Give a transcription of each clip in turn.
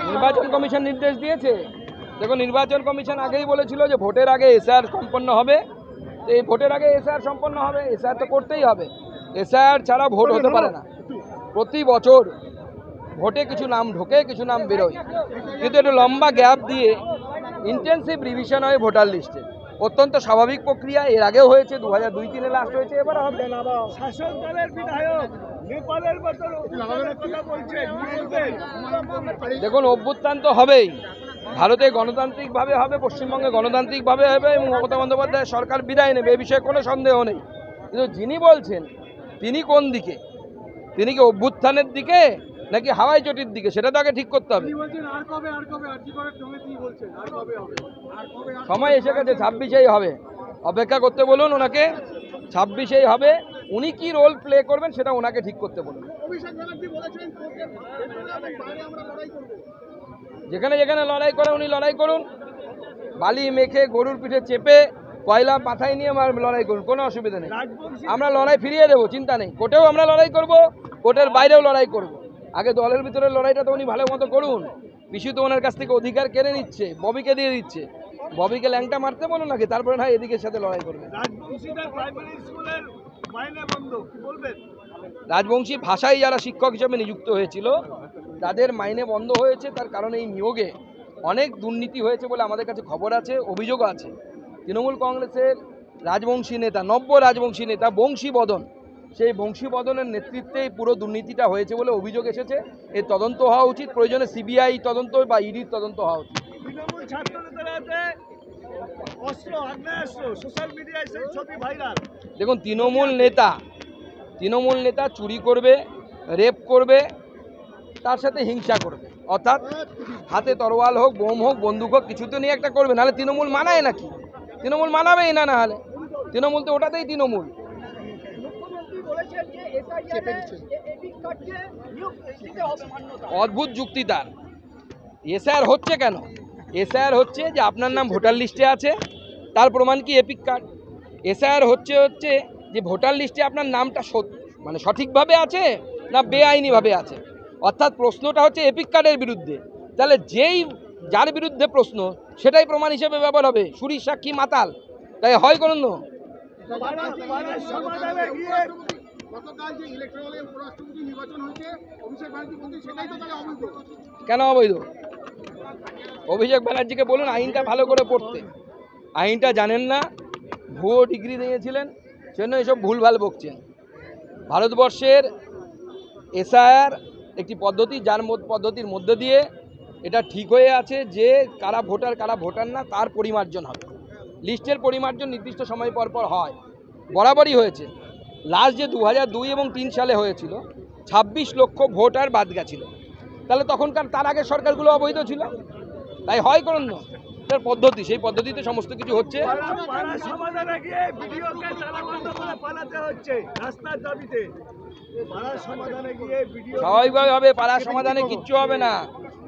নির্বাচন কমিশন নির্দেশ দিয়েছে। দেখো, নির্বাচন কমিশন আগেই বলেছিল যে ভোটের আগে এসআর সম্পন্ন হবে। তো এই ভোটের আগে এসআর সম্পন্ন হবে, এসআর তো করতেই হবে। এসআর ছাড়া ভোট হতে পারে না। প্রতি বছর ভোটে কিছু নাম ঢোকে, কিছু নাম বেরোয়, কিন্তু একটু লম্বা গ্যাপ দিয়ে ইন্টেন্সিভ রিভিশন হয় ভোটার লিস্টে। অত্যন্ত স্বাভাবিক প্রক্রিয়া, এর আগেও হয়েছে, 2002-03 লাস্ট হয়েছে, এবার হবে। শাসক দলের বিধায়ক নেপালের মতো কথা বলছে। দেখুন, অভ্যুত্থান তো হবেই, ভারতে গণতান্ত্রিকভাবে হবে, পশ্চিমবঙ্গে গণতান্ত্রিকভাবে হবে এবং মমতা বন্দ্যোপাধ্যায় সরকার বিদায় নেবে, এ বিষয়ে কোনো সন্দেহ নেই। কিন্তু যিনি বলছেন তিনি কোন দিকে, তিনি কি অভ্যুত্থানের দিকে নাকি হাওয়াই চটির দিকে, সেটা তো আগে ঠিক করতে হবে। সময় এসে গেছে, 26-এই হবে, অপেক্ষা করতে বলুন ওনাকে। 26-এই হবে, উনি কি রোল প্লে করবেন সেটা ওনাকে ঠিক করতে বলুন। যেখানে যেখানে লড়াই করে উনি লড়াই করুন, বালি মেখে গরুর পিঠে চেপে কয়লা মাথায় নিয়ে লড়াই করুন, কোনো অসুবিধা নেই। আমরা লড়াই ফিরিয়ে দেবো, চিন্তা নেই। কোর্টেও আমরা লড়াই করব, কোর্টের বাইরেও লড়াই করব। আগে দলের ভিতরে লড়াইটা তো উনি ভালো মতো করুন। পিসি তো ওনার কাছ থেকে অধিকার কেড়ে নিচ্ছে, ববিকে দিয়ে দিচ্ছে। ববিকে ল্যাংটা মারতে বলুন নাকি, তারপরে না এদিকের সাথে লড়াই করবে। রাজবংশী ভাষায় যারা শিক্ষক হিসেবে নিযুক্ত হয়েছিল তাদের মাইনে বন্ধ হয়েছে, তার কারণ এই নিয়োগে অনেক দুর্নীতি হয়েছে বলে আমাদের কাছে খবর আছে, অভিযোগও আছে। তৃণমূল কংগ্রেসের রাজবংশী নেতা, নব্য রাজবংশী নেতা বংশীবদন, সেই বংশীবদনের নেতৃত্বেই পুরো দুর্নীতিটা হয়েছে বলে অভিযোগ এসেছে। এর তদন্ত হওয়া উচিত, প্রয়োজনে সিবিআই তদন্ত বা ইডির তদন্ত হওয়া উচিত। দেখুন, তৃণমূল নেতা চুরি করবে, রেপ করবে, তার সাথে হিংসা করবে, অর্থাৎ হাতে তরোয়াল হোক, বোম হোক, বন্দুক হোক, কিছু তো নিয়ে একটা করবে, নাহলে তৃণমূল মানায় নাকি? তৃণমূল মানাবেই না, না হলে তৃণমূল তো ওটাতেই তৃণমূল। অদ্ভুত যুক্তি তার। এসআইআর হচ্ছে কেন? এসআইআর হচ্ছে যে আপনার নাম ভোটার লিস্টে আছে, তার প্রমাণ কি এপিক কার্ড। এসআইআর হচ্ছে যে ভোটার লিস্টে আপনার নামটা মানে সঠিকভাবে আছে না বেআইনিভাবে আছে। অর্থাৎ প্রশ্নটা হচ্ছে এপিক কার্ডের বিরুদ্ধে। তাহলে যার বিরুদ্ধে প্রশ্ন সেটাই প্রমাণ হিসেবে ব্যবহার হবে। সুরির সাক্ষী মাতাল, তাই হয় কোনো কেন অবৈধ? অভিষেক ব্যানার্জিকে বলুন আইনটা ভালো করে পড়তে। আইনটা জানেন না, ভুয়ো ডিগ্রি নিয়েছিলেন, সেজন্য এসব ভুলভাল বকছেন। ভারতবর্ষের এসআইআর একটি পদ্ধতি, যার পদ্ধতির মধ্যে দিয়ে এটা ঠিক হয়ে আছে যে কারা ভোটার না তার পরিমার্জন হবে। লিস্টের পরিমার্জন নির্দিষ্ট সময় পর পর হয়, বরাবরই হয়েছে। লাস্ট যে 2002 এবং 2003 সালে হয়েছিল, 26 লক্ষ ভোটার বাদ গেছিল। তাহলে তখনকার তার আগের সরকারগুলো অবৈধ ছিল, তাই হয় করুন না। তার পদ্ধতি, সেই পদ্ধতিতে সমস্ত কিছু হচ্ছে। স্বাভাবিকভাবে হবে, পাড়ার সমাধানে কিচ্ছু হবে না।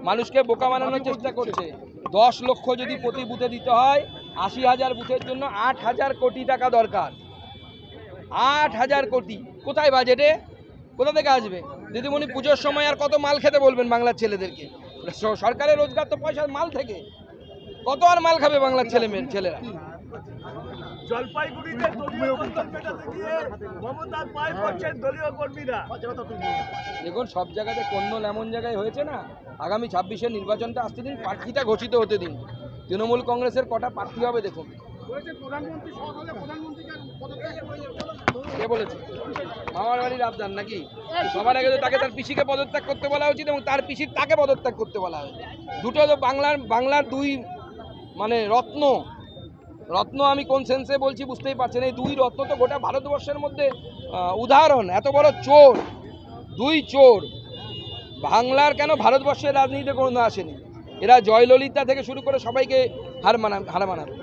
মানুষকে বোকা বানানোর চেষ্টা করছে। 10 লক্ষ যদি প্রতি বুথে দিতে হয়, 80,000 বুথের জন্য 8,000 কোটি টাকা দরকার। 8,000 কোটি কোথায় বাজেটে, কোথা থেকে আসবে? দিদিমণি পুজোর সময় আর কত মাল খেতে বলবেন বাংলার ছেলেদেরকে? সরকারের রোজগার তো পয়সা মাল থেকে, কত আর মাল খাবে বাংলার ছেলেরা? জলপাইগুড়িতে দলীয় কন্দল মেটাতে গিয়ে মমতার পায়ে পড়ছেন দলীয় কর্মীরা। দেখুন, সব জায়গাতে কন্দল এমন জায়গায় হয়েছে না। আগামী 26-এর নির্বাচনটা আসতে দিন, প্রার্থীটা ঘোষিত হতে দিন। তৃণমূল কংগ্রেসের কটা প্রার্থী হবে দেখুন। কে বলেছে? মামার বাড়ির আবদার নাকি? সবার আগে তো তাকে তার পিসিকে পদত্যাগ করতে বলা উচিত এবং তার পিসির তাকে পদত্যাগ করতে বলা হয়। দুটো তো বাংলার দুই মানে রত্ন। আমি কোন সেন্সে বলছি বুঝতেই পারছেন। এই দুই রত্ন তো গোটা ভারতবর্ষের মধ্যে উদাহরণ। এত বড় চোর, দুই চোর বাংলার কেন ভারতবর্ষের রাজনীতিতে কোনো আসেনি। এরা জয়ললিতা থেকে শুরু করে সবাইকে হার মানাবে।